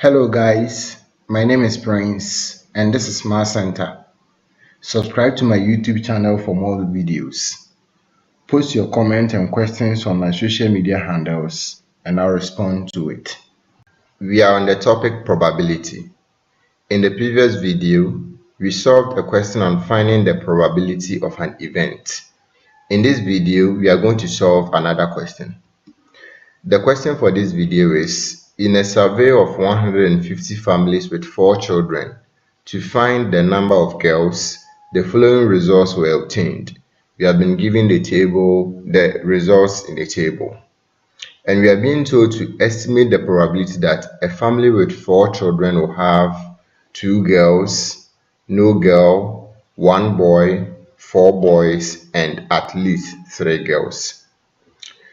Hello guys, my name is Prince and this is Smart Center. Subscribe to my YouTube channel for more videos. Post your comments and questions on my social media handles and I'll respond to it. We are on the topic probability. In the previous video, we solved a question on finding the probability of an event. In this video, we are going to solve another question. The question for this video is, in a survey of 150 families with 4 children, to find the number of girls, the following results were obtained. We have been given the results in the table. And we are being told to estimate the probability that a family with 4 children will have 2 girls, no girl, 1 boy, 4 boys, and at least 3 girls.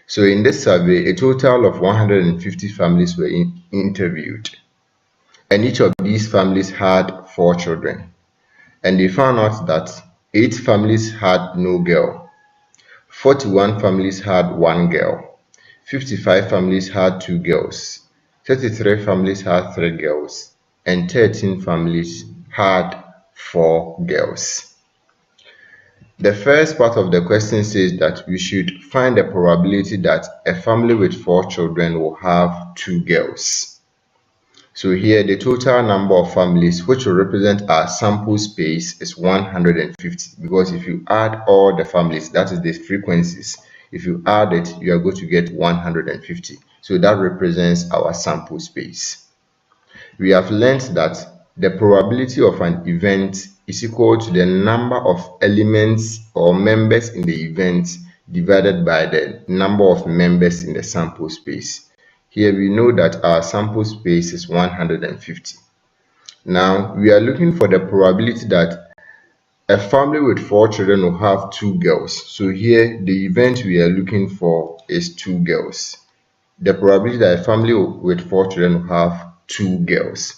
So in this survey, a total of 150 families were interviewed, and each of these families had 4 children. And they found out that 8 families had no girl, 41 families had 1 girl, 55 families had 2 girls, 33 families had 3 girls, and 13 families had 4 girls. The first part of the question says that we should find the probability that a family with 4 children will have 2 girls. So here the total number of families which will represent our sample space is 150, because if you add all the families, that is the frequencies, if you add it, you are going to get 150. So that represents our sample space. We have learned that the probability of an event is equal to the number of elements or members in the event divided by the number of members in the sample space. Here we know that our sample space is 150. Now we are looking for the probability that a family with 4 children will have 2 girls. So here the event we are looking for is 2 girls. The probability that a family with 4 children will have 2 girls.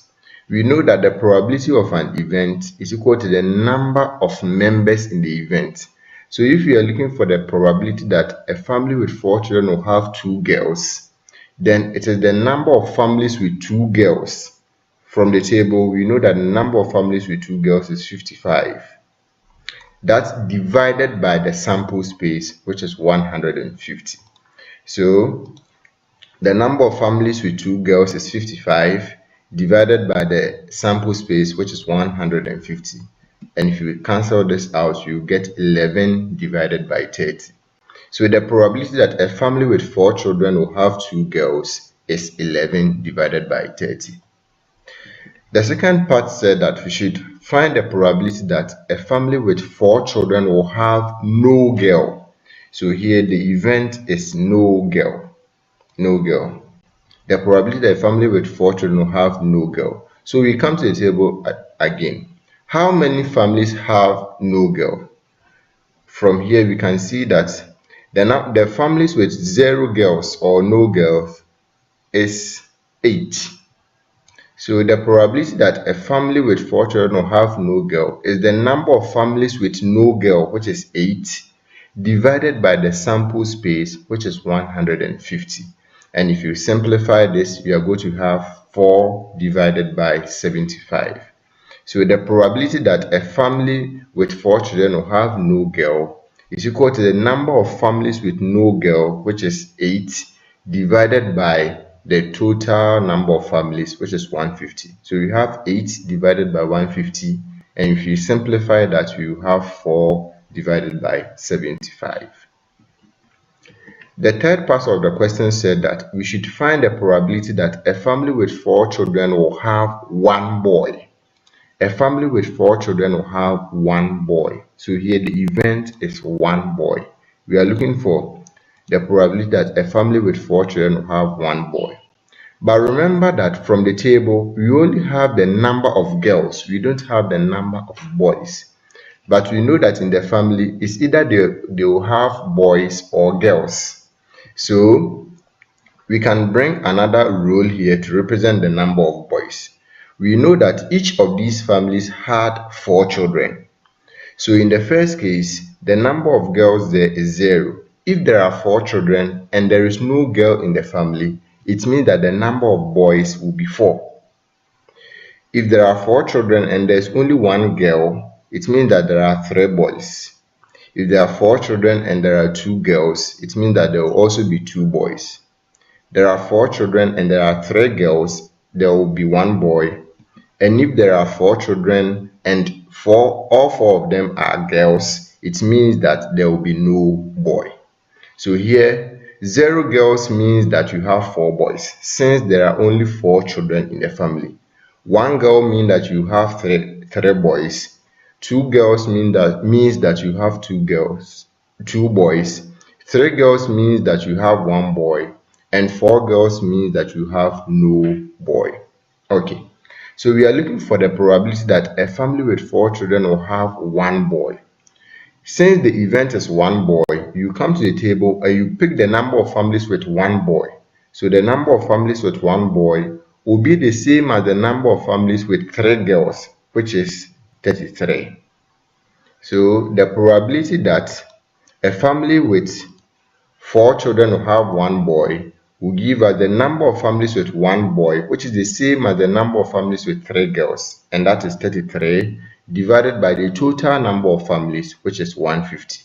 We know that the probability of an event is equal to the number of members in the event. So if we are looking for the probability that a family with 4 children will have 2 girls, then it is the number of families with 2 girls. From the table, we know that the number of families with 2 girls is 55. That's divided by the sample space, which is 150. So the number of families with 2 girls is 55 divided by the sample space, which is 150. And if you cancel this out, you get 11 divided by 30. So the probability that a family with 4 children will have 2 girls is 11 divided by 30. The second part said that we should find the probability that a family with 4 children will have no girl. So here the event is no girl. No girl. The probability that a family with 4 children will have no girl. So we come to the table again. How many families have no girl? From here we can see that the families with 0 girls or no girls is 8. So the probability that a family with 4 children will have no girl is the number of families with no girl, which is 8, divided by the sample space, which is 150. And if you simplify this, you are going to have 4 divided by 75. So the probability that a family with 4 children will have no girl is equal to the number of families with no girl, which is 8, divided by the total number of families, which is 150. So you have 8 divided by 150, and if you simplify that, you have 4 divided by 75. The third part of the question said that we should find the probability that a family with 4 children will have 1 boy. A family with 4 children will have 1 boy. So here the event is 1 boy. We are looking for the probability that a family with 4 children will have 1 boy. But remember that from the table, we only have the number of girls. We don't have the number of boys. But we know that in the family, it's either they will have boys or girls. So we can bring another rule here to represent the number of boys. We know that each of these families had 4 children. So in the first case, the number of girls there is 0. If there are 4 children and there is no girl in the family, it means that the number of boys will be 4. If there are 4 children and there's only 1 girl, it means that there are 3 boys. If there are 4 children and there are 2 girls, it means that there will also be 2 boys. There are 4 children and there are 3 girls, there will be 1 boy. And if there are 4 children and all 4 of them are girls, it means that there will be no boy. So here, 0 girls means that you have 4 boys, since there are only 4 children in the family. 1 girl means that you have three boys. 2 girls means that you have 2 boys. 3 girls means that you have 1 boy, and 4 girls means that you have no boy. Okay, so we are looking for the probability that a family with 4 children will have 1 boy. Since the event is 1 boy, you come to the table and you pick the number of families with 1 boy. So the number of families with 1 boy will be the same as the number of families with 3 girls, which is 33. So the probability that a family with 4 children will have 1 boy will give us the number of families with 1 boy, which is the same as the number of families with 3 girls, and that is 33, divided by the total number of families, which is 150.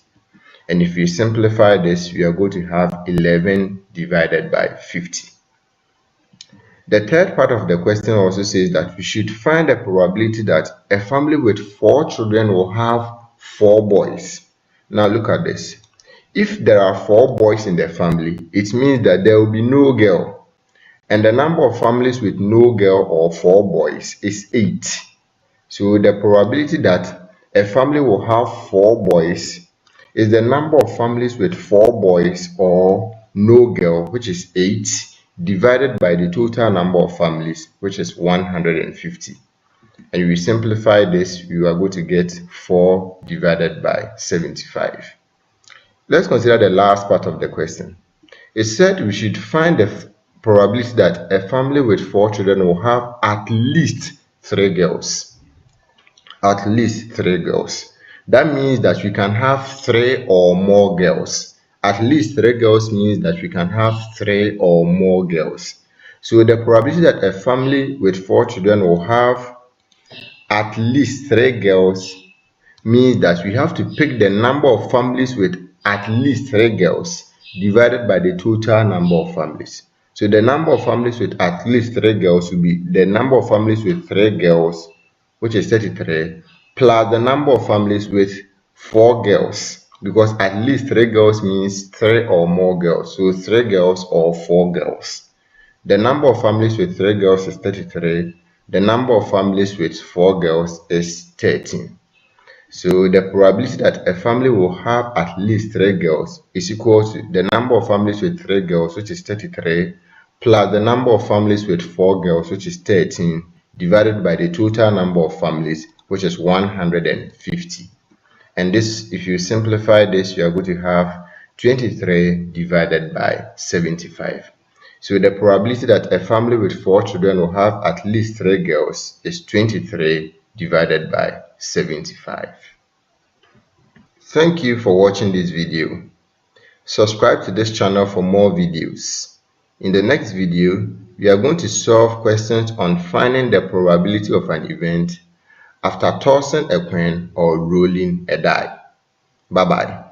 And if you simplify this, you are going to have 11 divided by 50. The third part of the question also says that we should find the probability that a family with 4 children will have 4 boys. Now look at this. If there are 4 boys in the family, it means that there will be no girl. And the number of families with no girl or 4 boys is 8. So the probability that a family will have 4 boys is the number of families with 4 boys or no girl, which is 8, divided by the total number of families, which is 150. And if we simplify this, you are going to get 4 divided by 75. Let's consider the last part of the question. It said we should find the probability that a family with 4 children will have at least 3 girls. At least 3 girls. That means that we can have 3 or more girls. At least 3 girls means that we can have 3 or more girls. So the probability that a family with 4 children will have at least 3 girls means that we have to pick the number of families with at least 3 girls divided by the total number of families. So the number of families with at least 3 girls will be the number of families with 3 girls, which is 33, plus the number of families with 4 girls, because at least 3 girls means 3 or more girls. So 3 girls or 4 girls. The number of families with 3 girls is 33. The number of families with 4 girls is 13. So the probability that a family will have at least 3 girls is equal to the number of families with 3 girls, which is 33, plus the number of families with 4 girls, which is 13, divided by the total number of families, which is 150. And this, if you simplify this, you are going to have 23 divided by 75. So the probability that a family with 4 children will have at least 3 girls is 23 divided by 75. Thank you for watching this video. Subscribe to this channel for more videos. In the next video, we are going to solve questions on finding the probability of an event after tossing a coin or rolling a die. Bye-bye.